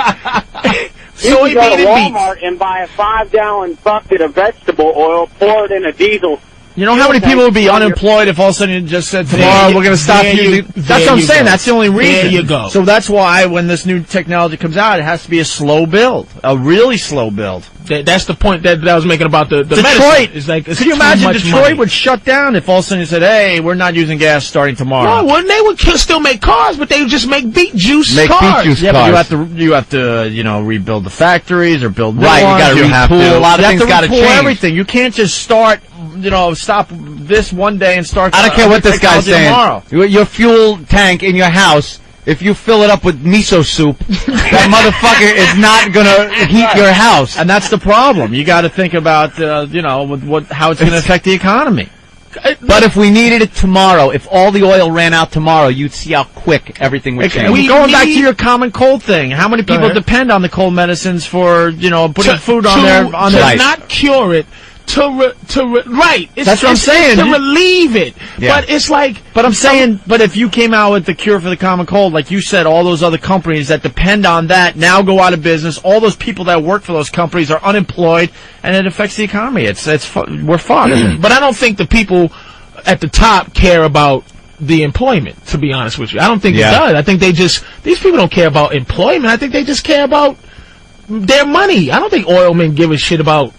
You can go to Soybean and Walmart beets. and buy a 5-gallon bucket of vegetable oil, pour it in a diesel. You know how many people would be unemployed if all of a sudden you just said tomorrow we're going to stop using... That's what I'm saying. That's the only reason. There you go. So that's why when this new technology comes out, it has to be a slow build. A really slow build. That's the point that I was making about the Detroit. medicine. It's like, could you imagine Detroit would shut down if all of a sudden you said, hey, we're not using gas starting tomorrow? No, wouldn't they? Would still make cars, but they would just make beet juice cars. Yeah, but you have to rebuild the factories or build new Right, ones. you got to retool. A lot of things got to change. Everything. You can't just start, stop this one day and start. I don't care what this guy's saying. Tomorrow. Your fuel tank in your house, if you fill it up with miso soup, that motherfucker is not gonna heat your house. And that's the problem. You got to think about, how it's going to affect the economy. But if we needed it tomorrow, if all the oil ran out tomorrow, you'd see how quick everything would change. Going back to your common cold thing, how many people depend on the cold medicines for, putting food on their... To not cure it. Right. That's what I'm saying. To relieve it. Yeah. But it's like... But I'm saying, but if you came out with the cure for the common cold, like you said, all those other companies that depend on that now go out of business. All those people that work for those companies are unemployed, and it affects the economy. We're fucked. But I don't think the people at the top care about the employment, to be honest with you. I don't think it does. I think these people don't care about employment. I think they just care about their money. I don't think oil men give a shit about,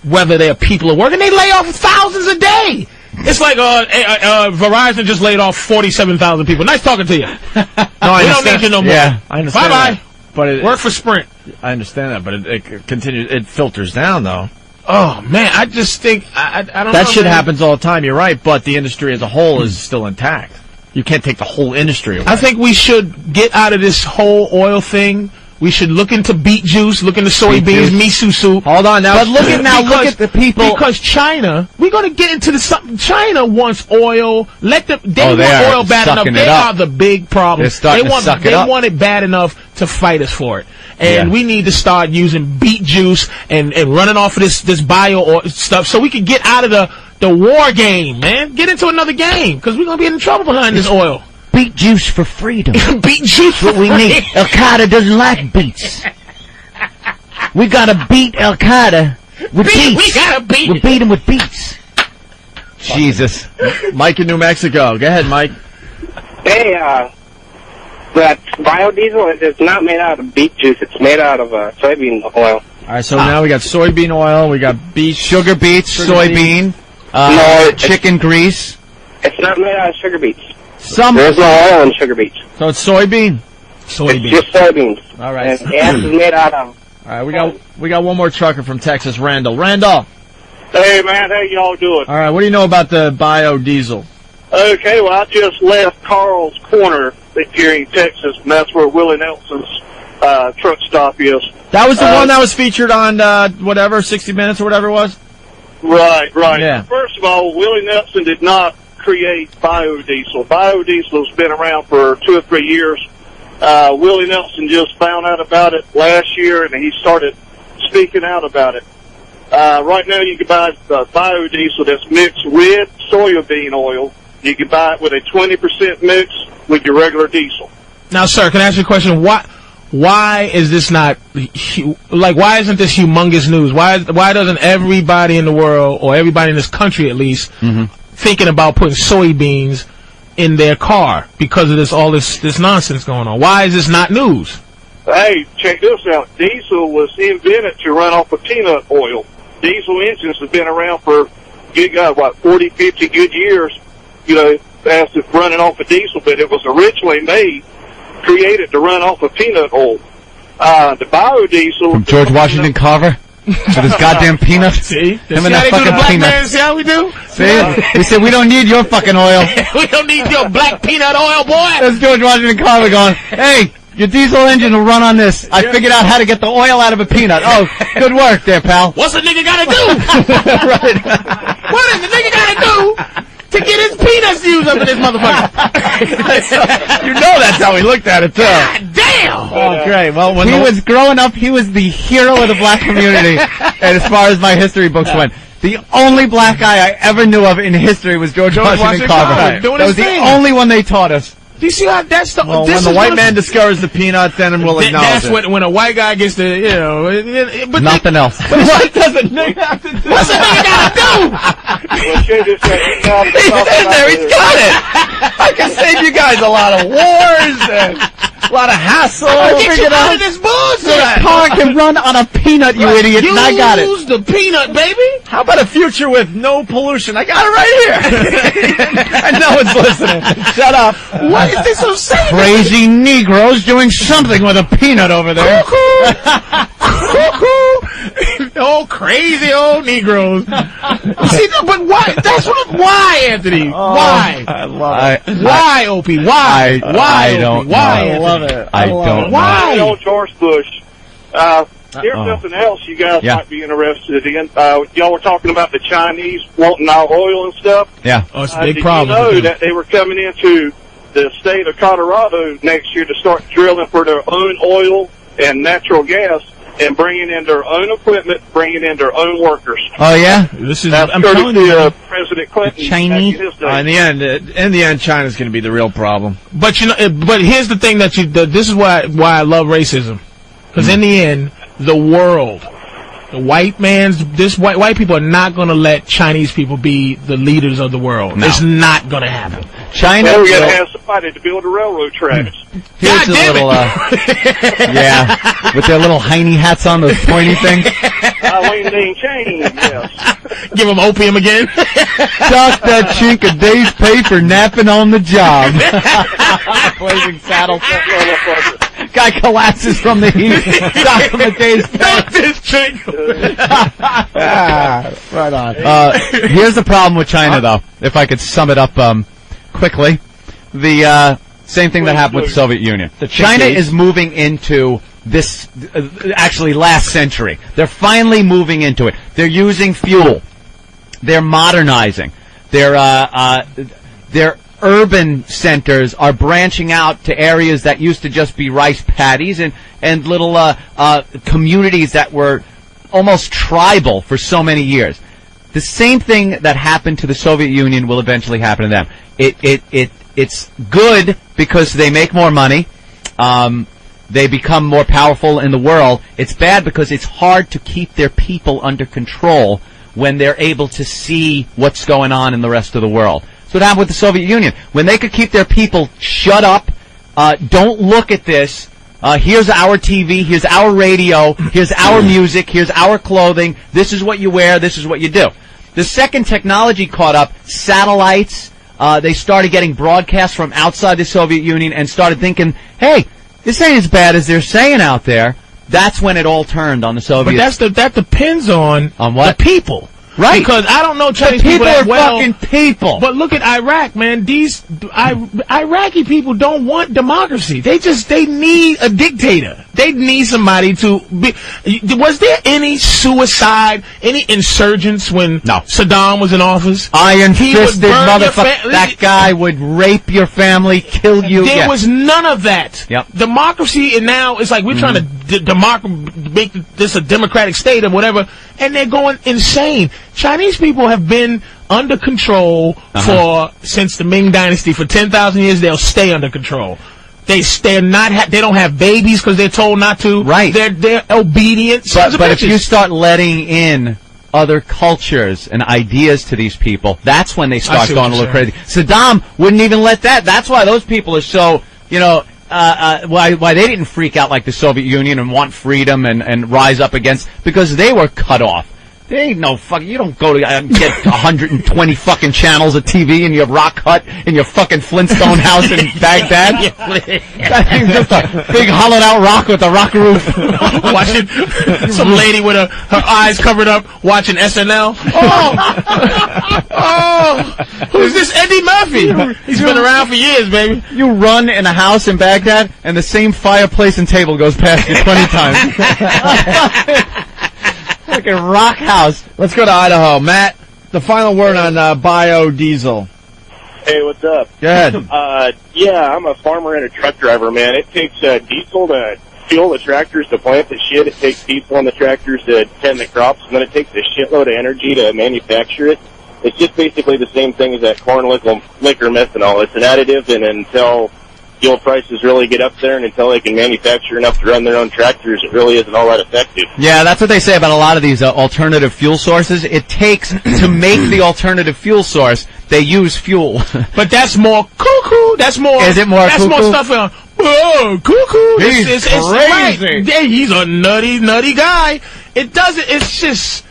whether their people are working. They lay off thousands a day. It's like Verizon just laid off 47,000 people. Nice talking to you. No, we don't need you no more. Yeah, I understand. Bye-bye. But work for Sprint. I understand that, but it continues. It filters down, though. Oh man, I just think I don't know. That shit happens all the time. You're right, but the industry as a whole is still intact. You can't take the whole industry away. I think we should get out of this whole oil thing. We should look into beet juice, look into soybeans, miso soup. Hold on now. But look at the people. Because China, we're going to get into the China wants oil. They want oil bad enough. They are the big problem. They want it bad enough to fight us for it. And we need to start using beet juice and running off of this bio stuff so we can get out of the war game, man. Get into another game because we're going to be in trouble behind this oil. Beet juice for freedom. Beet juice for what we need. Al Qaeda doesn't like beets. We gotta beat Al Qaeda with beets. We gotta beat. We beat him with beets. Jesus. Mike in New Mexico. Go ahead, Mike. Hey, that biodiesel is not made out of beet juice. It's made out of soybean oil. All right, so now we got soybean oil, we got beets, sugar beets, soybean, chicken grease. It's not made out of sugar beets. There's no oil in sugar beets. So it's soybean. It's just soybeans. All right. And gas is made out of. All right, we got one more trucker from Texas, Randall. Randall. Hey man, how y'all doing? All right, what do you know about the biodiesel? Okay, well I just left Carl's Corner here in Texas, and that's where Willie Nelson's truck stop is. That was the one that was featured on 60 Minutes or whatever it was. Right. Yeah. First of all, Willie Nelson did not create biodiesel. Biodiesel's been around for 2 or 3 years. Willie Nelson just found out about it last year, and he started speaking out about it. Right now you can buy biodiesel that's mixed with soybean oil. You can buy it with a 20% mix with your regular diesel. Now, sir, can I ask you a question? Why is this not, why isn't this humongous news? Why doesn't everybody in the world, or everybody in this country at least, thinking about putting soybeans in their car because of all this nonsense going on? Why is this not news? Hey, check this out. Diesel was invented to run off of peanut oil. Diesel engines have been around for, 40, 50 good years, as to running off of diesel, but it was originally created to run off of peanut oil. The biodiesel... From George Washington Carver? With his goddamn peanuts? See? Him and that fucking peanut. See how we do? See? We said, we don't need your fucking oil. We don't need your black peanut oil, boy! That's George Washington Carver going, hey, your diesel engine will run on this. I figured out how to get the oil out of a peanut. Oh, good work there, pal. What's a nigga gotta do? Right. What does the nigga gotta do to get his peanuts used up in this motherfucker? That's how he looked at it, too. God damn! Oh, great. Well, when he was growing up, he was the hero of the black community, and as far as my history books went. The only black guy I ever knew of in history was George Washington Carver. Doing That was the only one they taught us. Do you see how that's the... Well, when the white man discovers the peanut, then we'll acknowledge that's it. when a white guy gets to, but Nothing else. What does a nigga have to do? what's a nigga gotta do? Well, check this out. He's in there. He's got it. I can save you guys a lot of wars and a lot of hassle. Get you out of this bullshit. Car can run on a peanut, you idiot, and I got it. Use the peanut, baby. How about a future with no pollution? I got it right here. And no one's listening. Shut up. What is this so sad? Crazy Negroes doing something with a peanut over there. Cuckoo. Oh, crazy old Negroes. See, but why? Why, Anthony? Why? I love it. Why, Opie? Why? I don't know. Why? I love it. I don't know. Why? Old George Bush. Here's something else you guys might be interested in. Y'all were talking about the Chinese wanting our oil and stuff. Yeah. Oh, it's a big did problem. You know that they were coming into the state of Colorado next year to start drilling for their own oil and natural gas and bringing in their own equipment, bringing in their own workers. Oh, yeah? I'm telling you. President Clinton. Chinese? In the end, China's going to be the real problem. But but here's the thing this is why I love racism. Because in the end, the world, the white people are not going to let Chinese people be the leaders of the world. No. It's not going to happen. China. Well, we got to have somebody to build a railroad tracks. Here's a little, yeah, with their little hiney hats on, those pointy things. Wayne Dean Chain, yes. Give them opium again. Dock that chink a day's pay for napping on the job. Blazing saddles. Guy collapses from the heat. Dock him a day's pay. Dock this chink. Right on. Here's the problem with China, though. If I could sum it up quickly, the same thing that happened with the Soviet Union. China is moving into this, actually last century. They're finally moving into it. They're using fuel. They're modernizing. Their urban centers are branching out to areas that used to just be rice paddies and little communities that were almost tribal for so many years. The same thing that happened to the Soviet Union will eventually happen to them. It's good because they make more money. They become more powerful in the world. It's bad because it's hard to keep their people under control when they're able to see what's going on in the rest of the world. That's what happened with the Soviet Union. When they could keep their people shut up, don't look at this, here's our TV, here's our radio, here's our music, here's our clothing, this is what you wear, this is what you do. The second technology caught up, satellites, they started getting broadcasts from outside the Soviet Union and started thinking, hey, this ain't as bad as they're saying out there. That's when it all turned on the Soviets. But that depends on what? The people. Right. Because I don't know Chinese people that are well. fucking people. But look at Iraq, man. Iraqi people don't want democracy. They need a dictator. They need somebody to be. Was there any suicide, any insurgents when Saddam was in office? Iron-fisted motherfucker. That guy would rape your family, kill you. There was none of that. Yep. Democracy, and now it's like we're trying to make this a democratic state or whatever, and they're going insane. Chinese people have been under control since the Ming Dynasty for 10,000 years. They'll stay under control. They don't have babies because they're told not to. Right. They're obedient. But if you start letting in other cultures and ideas to these people, that's when they start going a little crazy. Saddam wouldn't even let that. That's why those people are so, why they didn't freak out like the Soviet Union and want freedom and rise up against, because they were cut off. There ain't no fucking, you don't go to get 120 fucking channels of TV in your rock hut in your fucking Flintstone house in Baghdad. That thing's just a big hollowed out rock with a rock roof. Watching some lady with her eyes covered up watching SNL. Who's this Eddie Murphy? He's been around for years, baby. You run in a house in Baghdad and the same fireplace and table goes past you 20 times. Like a rock house. Let's go to Idaho. Matt, the final word on biodiesel. Hey, what's up? Go ahead. Yeah, I'm a farmer and a truck driver, man. It takes diesel to fuel the tractors to plant the shit. It takes diesel on the tractors to tend the crops, and then it takes a shitload of energy to manufacture it. It's just basically the same thing as that corn liquor methanol. It's an additive, and until fuel prices really get up there and until they can manufacture enough to run their own tractors, it really isn't all that effective. Yeah, that's what they say about a lot of these alternative fuel sources. It takes, to make the alternative fuel source, they use fuel. But that's more cuckoo. That's more. Is it more That's cuckoo? more stuff on. Oh, cuckoo. He's crazy. Right. Yeah, he's a nutty guy. It doesn't. It's just.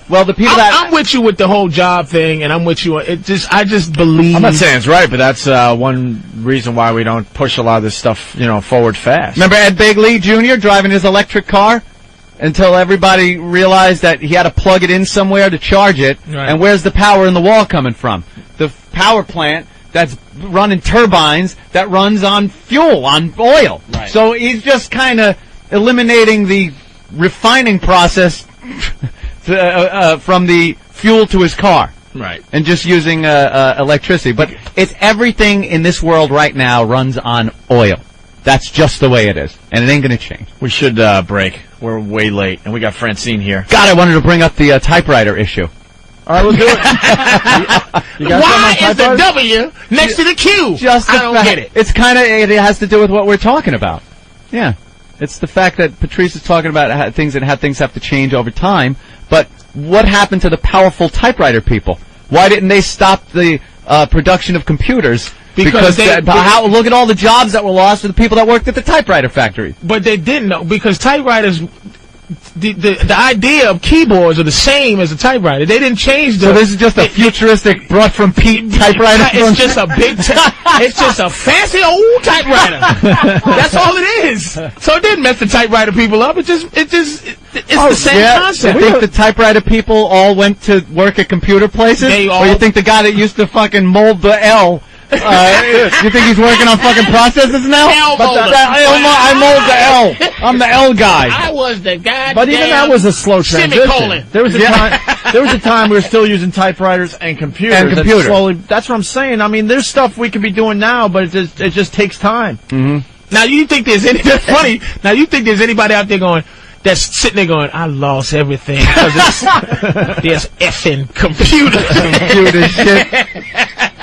Well, the people I'm with you with the whole job thing, and I'm with you. I just believe. I'm not saying it's right, but that's one reason why we don't push a lot of this stuff, forward fast. Remember Ed Begley Jr. driving his electric car until everybody realized that he had to plug it in somewhere to charge it. Right. And where's the power in the wall coming from? The power plant that's running turbines that runs on fuel, on oil. Right. So he's just kind of eliminating the refining process from the fuel to his car. Right. And just using electricity. But it's everything in this world right now runs on oil. That's just the way it is. And it ain't going to change. We should break. We're way late. And we got Francine here. God, I wanted to bring up the typewriter issue. All right, we'll do it. You got Why is the W next to the Q? I don't get it. It's kind of, it has to do with what we're talking about. Yeah. It's the fact that Patrice is talking about how things have to change over time. But what happened to the powerful typewriter people? Why didn't they stop the production of computers? Because look at all the jobs that were lost to the people that worked at the typewriter factory. But they didn't know, because typewriters, the idea of keyboards are the same as a typewriter. They didn't change the. So this is just a futuristic brought from Pete typewriter. It's just a big. It's just a fancy old typewriter. That's all it is. So it didn't mess the typewriter people up. It's the same concept. You think the typewriter people all went to work at computer places? Or you think the guy that used to fucking mold the L? You think he's working on fucking processes now? I mold the L. I'm the L guy. I was the guy. But even that was a slow transition. Semicolon. There was a time we were still using typewriters and computers. That's what I'm saying. I mean, there's stuff we could be doing now, but it just takes time. Mm-hmm. Now you think that's funny. Now you think there's anybody out there that's sitting there going, I lost everything because there's effing computers. Computer shit.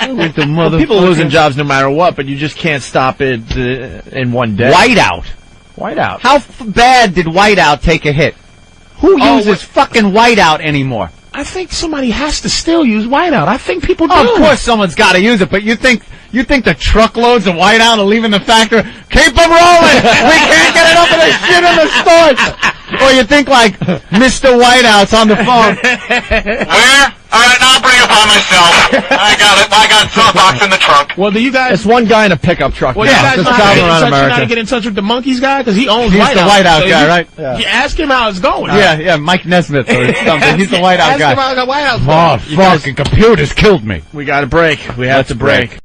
Well, people are losing jobs no matter what, but you just can't stop it in one day. Whiteout. How bad did whiteout take a hit? Who uses fucking whiteout anymore? I think somebody has to still use whiteout. I think people do. Of course someone's got to use it, but you think the truckloads of whiteout are leaving the factory? Keep them rolling! We can't get enough of this shit in the stores! Or you think like Mr. Whiteout's on the phone. Where? All right, now I'll bring it by myself. I got it. I got Dropbox in the trunk. Well, do you guys? It's one guy in a pickup truck. Well, you guys know how to get in touch with the Monkeys guy? Because he owns Whiteout. He's the Whiteout guy, right? Yeah. You ask him how it's going. Yeah, Mike Nesmith or something. He's the Whiteout guy. Ask him how the Whiteout's going. Oh, fucking computers killed me. We got to break. We have to break.